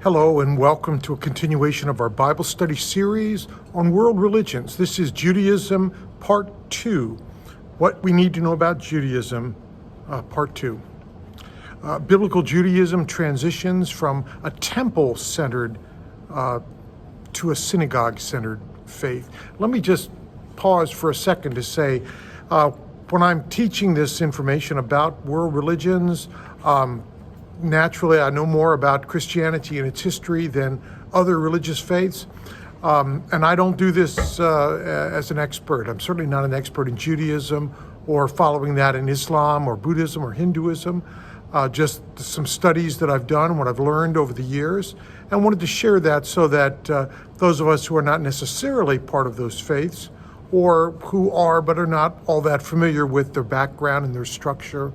Hello and welcome to a continuation of our Bible study series on world religions. This is Judaism Part 2, What We Need to Know About Judaism, Part 2. Biblical Judaism transitions from a temple-centered to a synagogue-centered faith. Let me just pause for a second to say, when I'm teaching this information about world religions, naturally, I know more about Christianity and its history than other religious faiths, and I don't do this as an expert. I'm certainly not an expert in Judaism or following that in Islam or Buddhism or Hinduism, just some studies that I've done, what I've learned over the years, and wanted to share that so that those of us who are not necessarily part of those faiths, or who are but are not all that familiar with their background and their structure,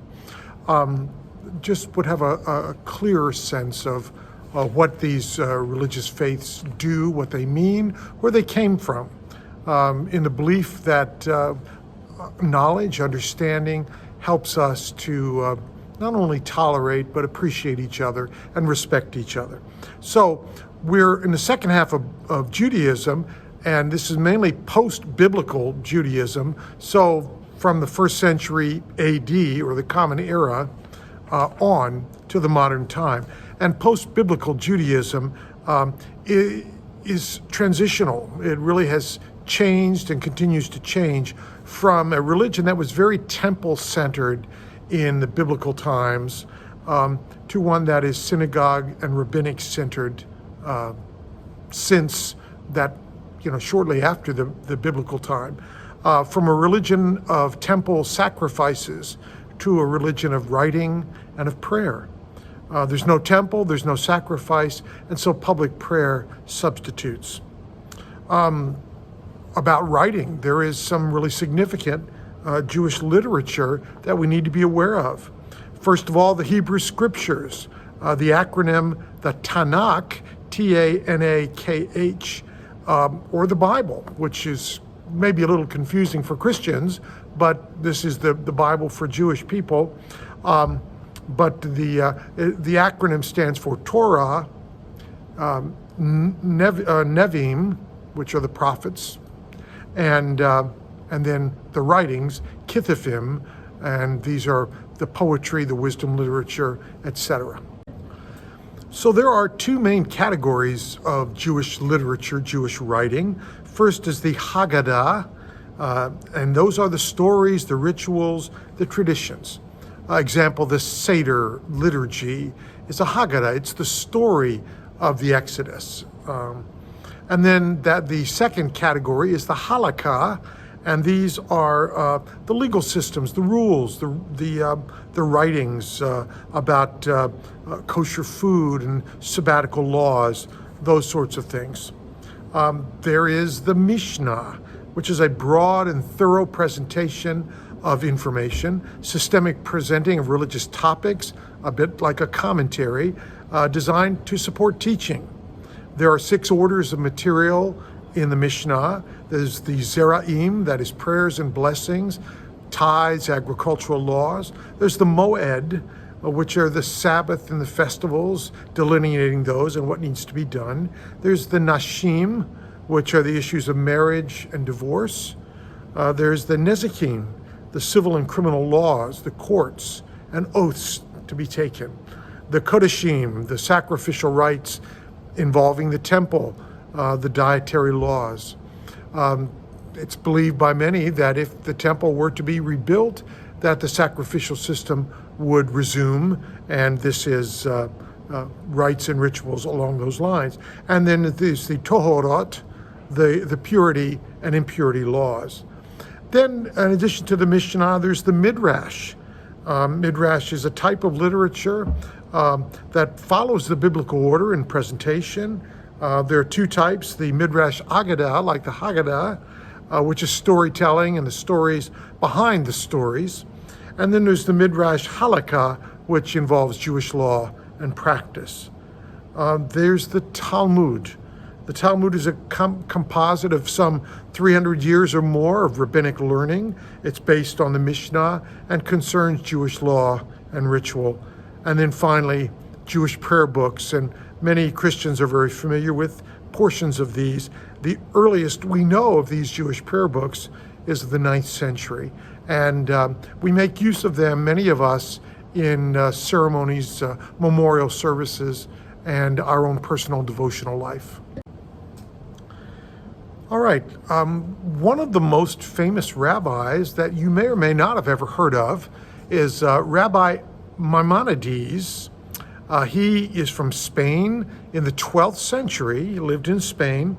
just would have a clearer sense of what these religious faiths do, what they mean, where they came from, in the belief that knowledge, understanding helps us to not only tolerate but appreciate each other and respect each other. So we're in the second half of Judaism, and this is mainly post-biblical Judaism, so from the first century AD, or the Common Era, on to the modern time. And post-biblical Judaism is transitional. It really has changed and continues to change from a religion that was very temple-centered in the biblical times to one that is synagogue and rabbinic-centered since that, shortly after the biblical time. From a religion of temple sacrifices to a religion of writing and of prayer. There's no temple, there's no sacrifice, and so public prayer substitutes. About writing, there is some really significant Jewish literature that we need to be aware of. First of all, the Hebrew Scriptures, the acronym, the Tanakh, T-A-N-A-K-H, or the Bible, which is maybe a little confusing for Christians, but this is the Bible for Jewish people. But the acronym stands for Torah, Nevi'im, which are the prophets, and then the writings, Ketuvim, and these are the poetry, the wisdom literature, etc. So there are two main categories of Jewish literature, Jewish writing. First is the Haggadah, and those are the stories, the rituals, the traditions. Example, the Seder liturgy is a Haggadah. It's the story of the Exodus. And then the second category is the Halakha, and these are the legal systems, the rules, the writings about kosher food and sabbatical laws, those sorts of things. There is the Mishnah, which is a broad and thorough presentation of information, systemic presenting of religious topics, a bit like a commentary, designed to support teaching. There are 6 orders of material in the Mishnah. There's the Zeraim, that is prayers and blessings, tithes, agricultural laws. There's the Moed, which are the Sabbath and the festivals, delineating those and what needs to be done. There's the Nashim, which are the issues of marriage and divorce. There's the Nezikim, the civil and criminal laws, the courts, and oaths to be taken. The Kodashim, the sacrificial rites involving the temple, the dietary laws. It's believed by many that if the temple were to be rebuilt, that the sacrificial system would resume, and this is rites and rituals along those lines. And then there's the Tohorot, the purity and impurity laws. Then, in addition to the Mishnah, there's the Midrash. Midrash is a type of literature that follows the biblical order in presentation. There are 2 types, the Midrash Agadah, like the Haggadah, which is storytelling and the stories behind the stories. And then there's the Midrash Halakha, which involves Jewish law and practice. There's the Talmud. The Talmud is a composite of some 300 years or more of rabbinic learning. It's based on the Mishnah and concerns Jewish law and ritual. And then finally, Jewish prayer books, and many Christians are very familiar with portions of these. The earliest we know of these Jewish prayer books is the 9th century, and we make use of them, many of us, in ceremonies, memorial services, and our own personal devotional life. All right, one of the most famous rabbis that you may or may not have ever heard of is Rabbi Maimonides. He is from Spain in the 12th century. He lived in Spain.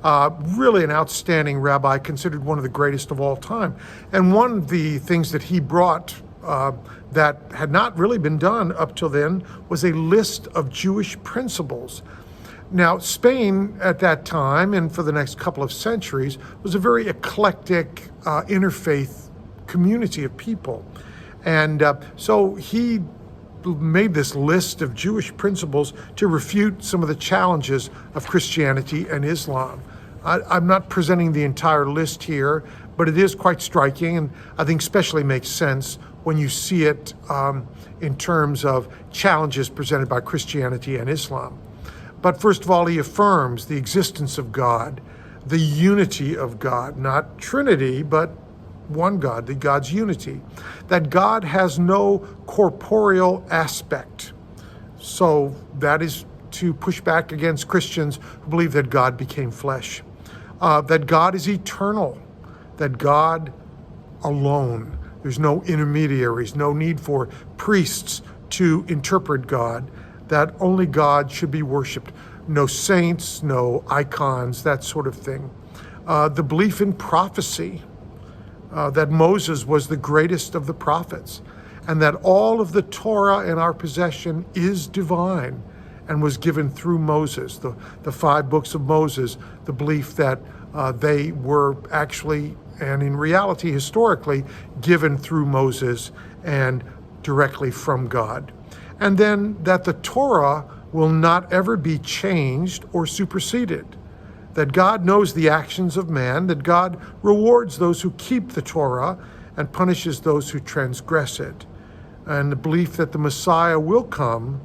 Really an outstanding rabbi, considered one of the greatest of all time. And one of the things that he brought that had not really been done up till then was a list of Jewish principles. Now, Spain at that time, and for the next couple of centuries, was a very eclectic interfaith community of people. And so he made this list of Jewish principles to refute some of the challenges of Christianity and Islam. I'm not presenting the entire list here, but it is quite striking, and I think especially makes sense when you see it in terms of challenges presented by Christianity and Islam. But first of all, he affirms the existence of God, the unity of God, not Trinity, but one God, the God's unity, that God has no corporeal aspect. So that is to push back against Christians who believe that God became flesh, that God is eternal, that God alone, there's no intermediaries, no need for priests to interpret God, that only God should be worshiped. No saints, no icons, that sort of thing. The belief in prophecy, that Moses was the greatest of the prophets, and that all of the Torah in our possession is divine and was given through Moses. The 5 books of Moses, the belief that they were actually, and in reality, historically, given through Moses and directly from God. And then that the Torah will not ever be changed or superseded, that God knows the actions of man, that God rewards those who keep the Torah and punishes those who transgress it, and the belief that the Messiah will come,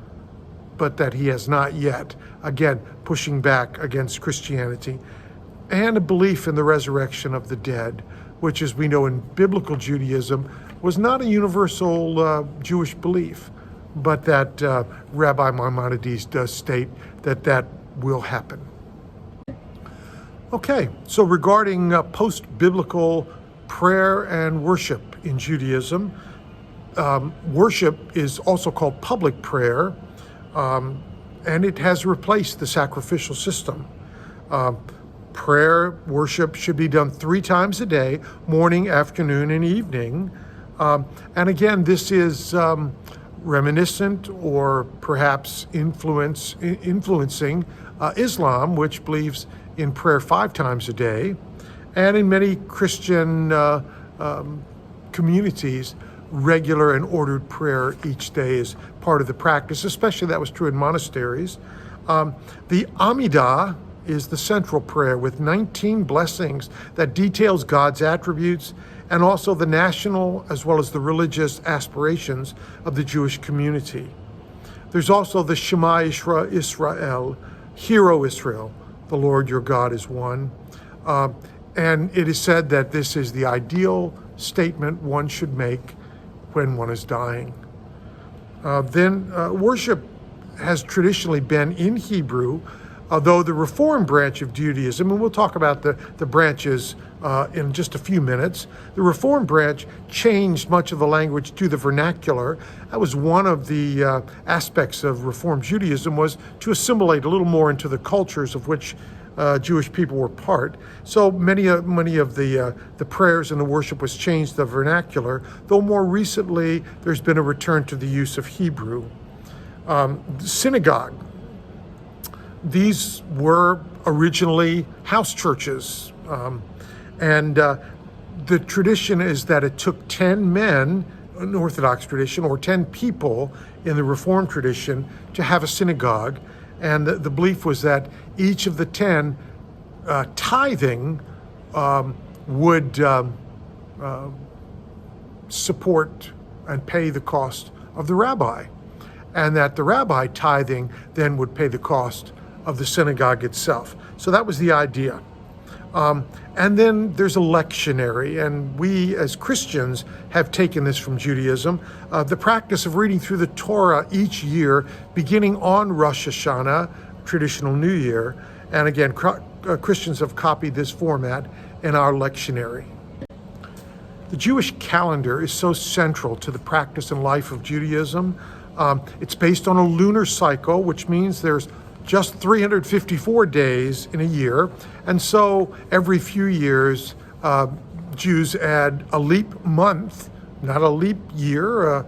but that he has not yet, again, pushing back against Christianity, and a belief in the resurrection of the dead, which, as we know in biblical Judaism, was not a universal Jewish belief, but that Rabbi Maimonides does state that that will happen. Okay, so regarding post-biblical prayer and worship in Judaism, worship is also called public prayer, and it has replaced the sacrificial system. Prayer, worship should be done 3 times a day, morning, afternoon, and evening. And again, this is reminiscent or perhaps influencing Islam, which believes in prayer 5 times a day. And in many Christian communities, regular and ordered prayer each day is part of the practice, especially that was true in monasteries. The Amidah is the central prayer with 19 blessings that details God's attributes and also the national as well as the religious aspirations of the Jewish community. There's also the Shema Israel, Hear, O Israel, the Lord your God is one. And it is said that this is the ideal statement one should make when one is dying. Then worship has traditionally been in Hebrew, although the Reform branch of Judaism, and we'll talk about the branches in just a few minutes, the Reform branch changed much of the language to the vernacular. That was one of the aspects of Reform Judaism, was to assimilate a little more into the cultures of which Jewish people were part. So many of the prayers and the worship was changed to the vernacular, though more recently there's been a return to the use of Hebrew. Synagogue. These were originally house churches, and the tradition is that it took 10 men, an Orthodox tradition, or 10 people in the Reformed tradition to have a synagogue, and the belief was that each of the 10 tithing would support and pay the cost of the rabbi. and that the rabbi tithing then would pay the cost of the synagogue itself. So that was the idea. And then there's a lectionary, and we as Christians have taken this from Judaism, the practice of reading through the Torah each year, beginning on Rosh Hashanah, traditional New Year. And again, Christians have copied this format in our lectionary. The Jewish calendar is so central to the practice and life of Judaism. It's based on a lunar cycle, which means there's just 354 days in a year. And so every few years, Jews add a leap month, not a leap year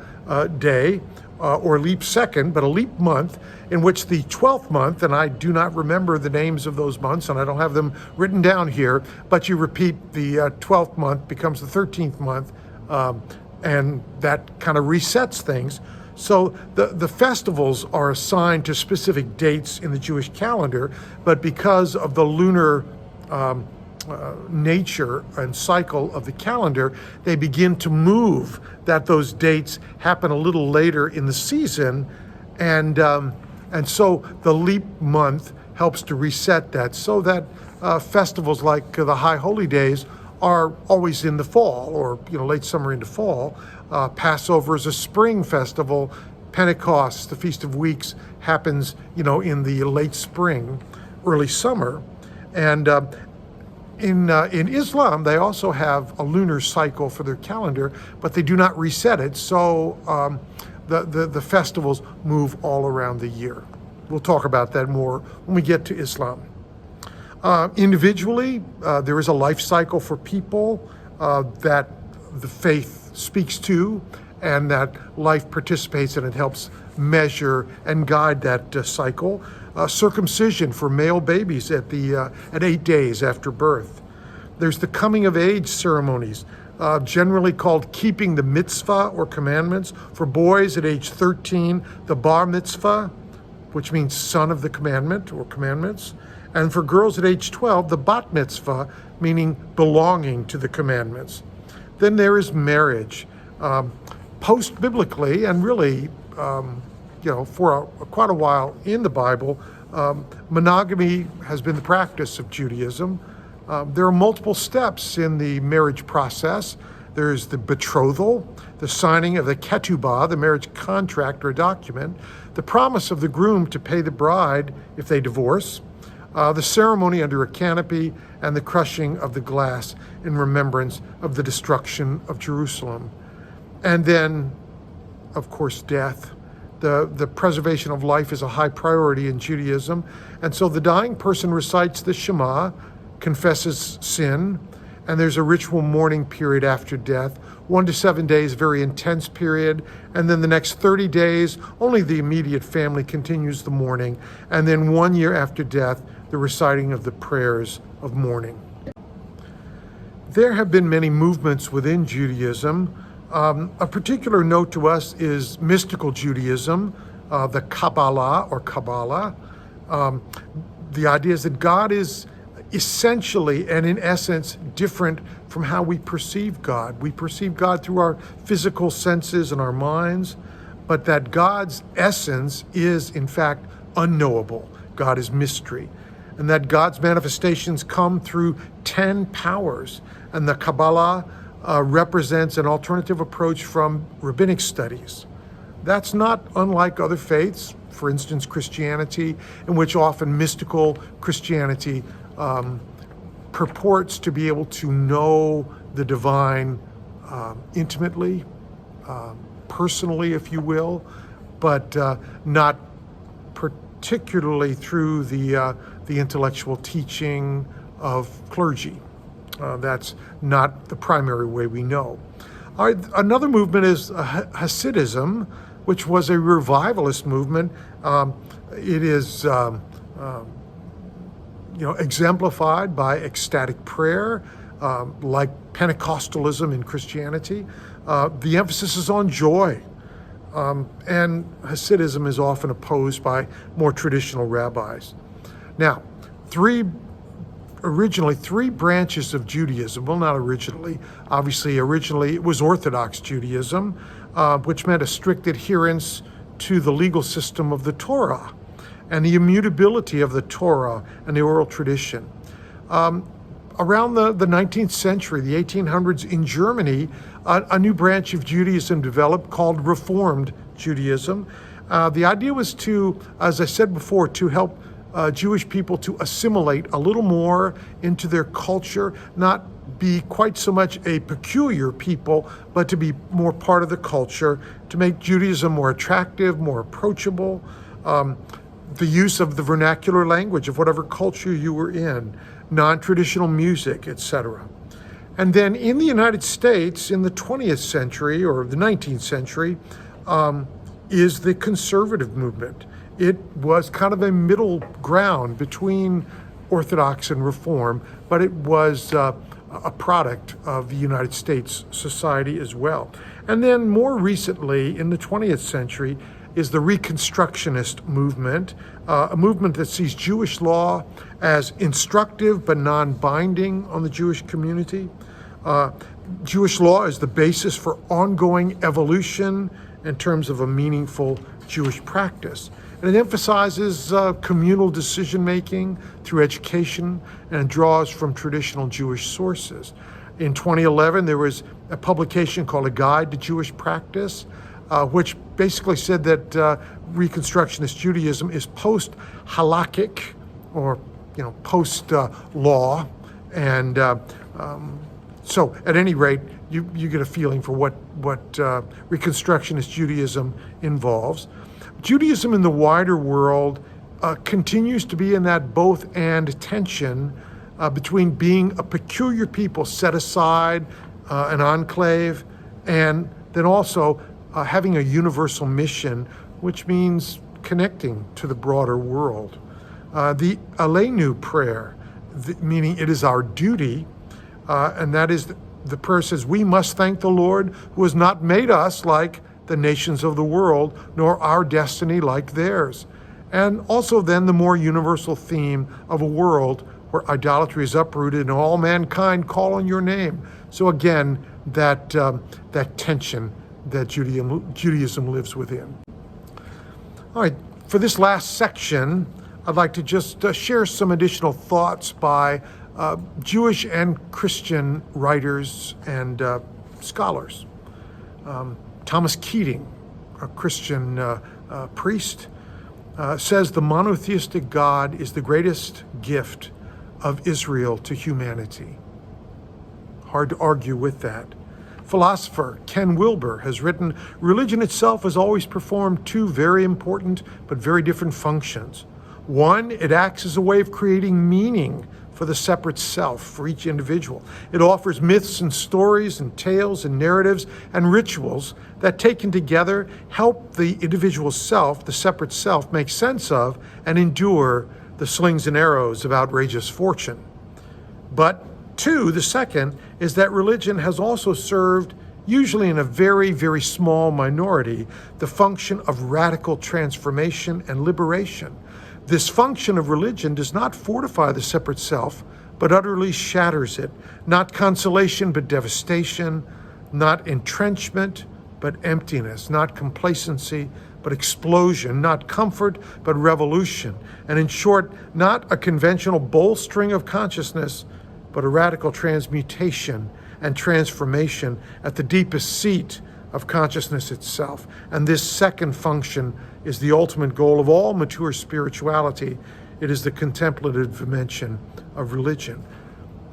day or leap second, but a leap month, in which the 12th month, and I do not remember the names of those months, and I don't have them written down here, but you repeat the 12th month becomes the 13th month, and that kind of resets things. So the festivals are assigned to specific dates in the Jewish calendar, but because of the lunar nature and cycle of the calendar, they begin to move that those dates happen a little later in the season, and so the leap month helps to reset that, so that festivals like the High Holy Days are always in the fall, or late summer into fall. Passover is a spring festival. Pentecost, the Feast of Weeks, happens in the late spring, early summer. And in Islam, they also have a lunar cycle for their calendar, but they do not reset it. So the festivals move all around the year. We'll talk about that more when we get to Islam. Individually, there is a life cycle for people that the faith speaks to, and that life participates in. It helps measure and guide that cycle. Circumcision for male babies at 8 days after birth. There's the coming of age ceremonies, generally called keeping the mitzvah or commandments. For boys at age 13, the bar mitzvah, which means son of the commandment or commandments. And for girls at age 12, the bat mitzvah, meaning belonging to the commandments. Then there is marriage. Post-biblically, and really, for quite a while in the Bible, monogamy has been the practice of Judaism. There are multiple steps in the marriage process. There's the betrothal, the signing of the ketubah, the marriage contract or document, the promise of the groom to pay the bride if they divorce, the ceremony under a canopy, and the crushing of the glass in remembrance of the destruction of Jerusalem. And then, of course, death. The preservation of life is a high priority in Judaism. And so the dying person recites the Shema, confesses sin, and there's a ritual mourning period after death, 1 to 7 days, very intense period. And then the next 30 days, only the immediate family continues the mourning. And then 1 year after death, the reciting of the prayers of mourning. There have been many movements within Judaism. A particular note to us is mystical Judaism, the Kabbalah or Kabbalah. The idea is that God is essentially and in essence different from how we perceive God. We perceive God through our physical senses and our minds, but that God's essence is in fact unknowable. God is mystery. And that God's manifestations come through 10 powers. And the Kabbalah represents an alternative approach from rabbinic studies. That's not unlike other faiths, for instance, Christianity, in which often mystical Christianity purports to be able to know the divine intimately, personally, if you will, but not particularly through the intellectual teaching of clergy. That's not the primary way we know. Another movement is Hasidism, which was a revivalist movement. It is exemplified by ecstatic prayer, like Pentecostalism in Christianity. The emphasis is on joy. And Hasidism is often opposed by more traditional rabbis. Now, three branches of Judaism. Well, not originally. Obviously, originally it was Orthodox Judaism, which meant a strict adherence to the legal system of the Torah and the immutability of the Torah and the oral tradition. Around the 19th century, the 1800s, in Germany, a new branch of Judaism developed called Reformed Judaism. The idea was to, as I said before, to help Jewish people to assimilate a little more into their culture, not be quite so much a peculiar people, but to be more part of the culture, to make Judaism more attractive, more approachable, the use of the vernacular language of whatever culture you were in, non-traditional music, etc. And then in the United States, in the 20th century or the 19th century, is the conservative movement. It was kind of a middle ground between Orthodox and Reform, but it was a product of the United States society as well. And then more recently, in the 20th century, is the Reconstructionist movement, a movement that sees Jewish law as instructive but non-binding on the Jewish community. Jewish law is the basis for ongoing evolution in terms of a meaningful Jewish practice. And it emphasizes communal decision-making through education and draws from traditional Jewish sources. In 2011, there was a publication called A Guide to Jewish Practice, which basically said that Reconstructionist Judaism is post-halakhic, or post-law, and so at any rate, you get a feeling for what Reconstructionist Judaism involves. Judaism in the wider world continues to be in that both and tension between being a peculiar people set aside, an enclave, and then also having a universal mission, which means connecting to the broader world. The Aleinu prayer, meaning it is our duty, and that is the prayer says, we must thank the Lord who has not made us like the nations of the world, nor our destiny like theirs. And also then the more universal theme of a world where idolatry is uprooted and all mankind call on your name. So again, that tension that Judaism lives within. All right, for this last section, I'd like to just share some additional thoughts by Jewish and Christian writers and scholars. Thomas Keating, a Christian priest, says the monotheistic God is the greatest gift of Israel to humanity. Hard to argue with that. Philosopher Ken Wilber has written, religion itself has always performed two very important but very different functions. One, it acts as a way of creating meaning for the separate self, for each individual. It offers myths and stories and tales and narratives and rituals that, taken together, help the individual self, the separate self, make sense of and endure the slings and arrows of outrageous fortune. But two, the second, is that religion has also served, usually in a very, very small minority, the function of radical transformation and liberation. This function of religion does not fortify the separate self, but utterly shatters it. Not consolation, but devastation. Not entrenchment, but emptiness. Not complacency, but explosion. Not comfort, but revolution. And in short, not a conventional bolstering of consciousness, but a radical transmutation and transformation at the deepest seat of consciousness itself. And this second function is the ultimate goal of all mature spirituality. It is the contemplative dimension of religion.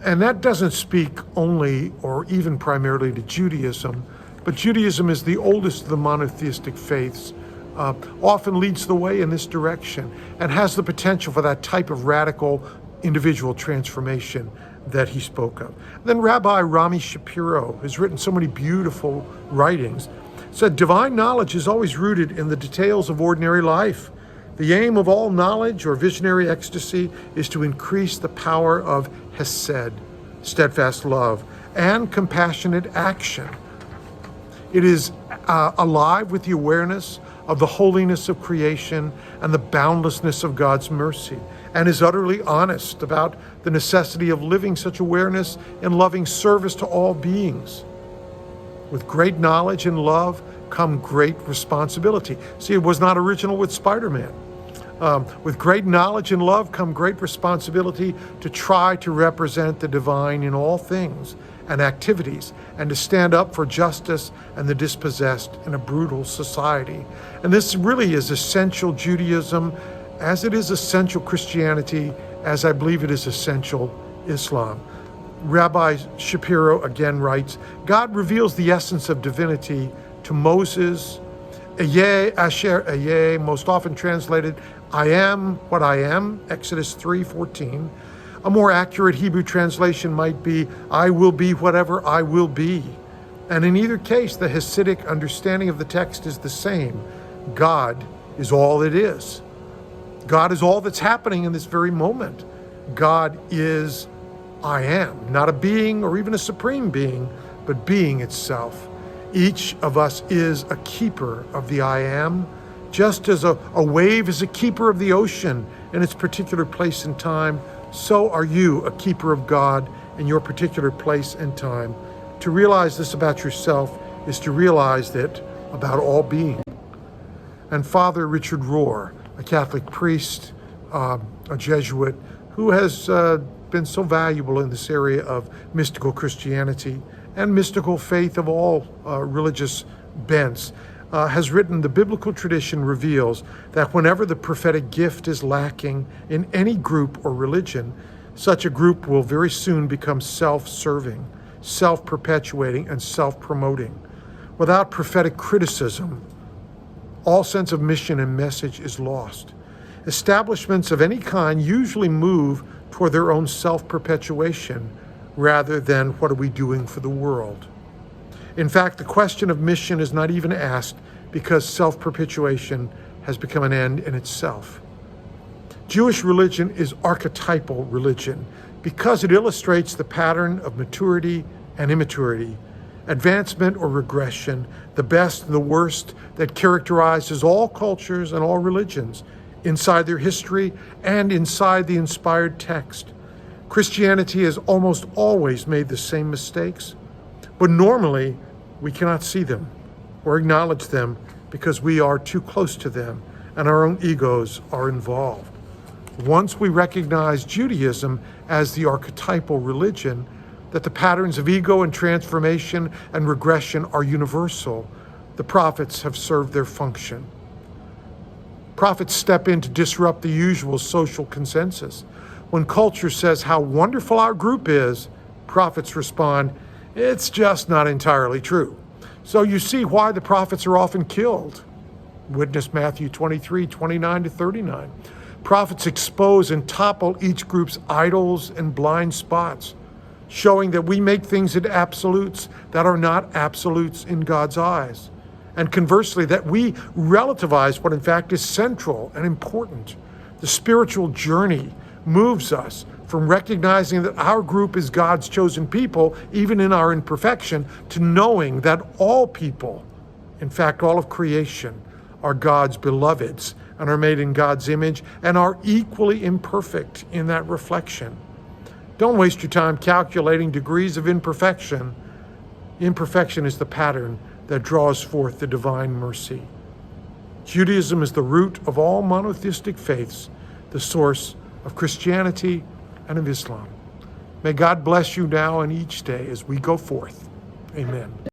And that doesn't speak only or even primarily to Judaism, but Judaism is the oldest of the monotheistic faiths, often leads the way in this direction and has the potential for that type of radical individual transformation that he spoke of. Then Rabbi Rami Shapiro has written so many beautiful writings. Said, divine knowledge is always rooted in the details of ordinary life. The aim of all knowledge or visionary ecstasy is to increase the power of hesed, steadfast love, and compassionate action. It is alive with the awareness of the holiness of creation and the boundlessness of God's mercy, and is utterly honest about the necessity of living such awareness in loving service to all beings. With great knowledge and love come great responsibility. See, it was not original with Spider-Man. With great knowledge and love come great responsibility to try to represent the divine in all things and activities, and to stand up for justice and the dispossessed in a brutal society. And this really is essential Judaism, as it is essential Christianity, as I believe it is essential Islam. Rabbi Shapiro again writes, God reveals the essence of divinity to Moses, Ehyeh Asher Ehyeh, most often translated, I am what I am, Exodus 3:14. A more accurate Hebrew translation might be, I will be whatever I will be. And in either case, the Hasidic understanding of the text is the same. God is all it is. God is all that's happening in this very moment. God is I am, not a being or even a supreme being, but being itself. Each of us is a keeper of the I am, just as a wave is a keeper of the ocean in its particular place and time. So are you a keeper of God in your particular place and time. To realize this about yourself is to realize that about all being. And Father Richard Rohr, a Catholic priest, a Jesuit, who has been so valuable in this area of mystical Christianity and mystical faith of all religious bents, has written, the biblical tradition reveals that whenever the prophetic gift is lacking in any group or religion, such a group will very soon become self-serving, self-perpetuating, and self-promoting. Without prophetic criticism, all sense of mission and message is lost. Establishments of any kind usually move toward their own self-perpetuation rather than what are we doing for the world. In fact, the question of mission is not even asked because self-perpetuation has become an end in itself. Jewish religion is archetypal religion because it illustrates the pattern of maturity and immaturity, advancement or regression, the best and the worst that characterizes all cultures and all religions inside their history and inside the inspired text. Christianity has almost always made the same mistakes, but normally we cannot see them or acknowledge them because we are too close to them and our own egos are involved. Once we recognize Judaism as the archetypal religion, that the patterns of ego and transformation and regression are universal, the prophets have served their function. Prophets step in to disrupt the usual social consensus. When culture says how wonderful our group is, prophets respond, it's just not entirely true. So you see why the prophets are often killed. Witness Matthew 23, 29-39. Prophets expose and topple each group's idols and blind spots, showing that we make things into absolutes that are not absolutes in God's eyes. And conversely, that we relativize what in fact is central and important. The spiritual journey moves us from recognizing that our group is God's chosen people, even in our imperfection, to knowing that all people, in fact, all of creation, are God's beloveds and are made in God's image and are equally imperfect in that reflection. Don't waste your time calculating degrees of imperfection. Imperfection is the pattern that draws forth the divine mercy. Judaism is the root of all monotheistic faiths, the source of Christianity and of Islam. May God bless you now and each day as we go forth. Amen.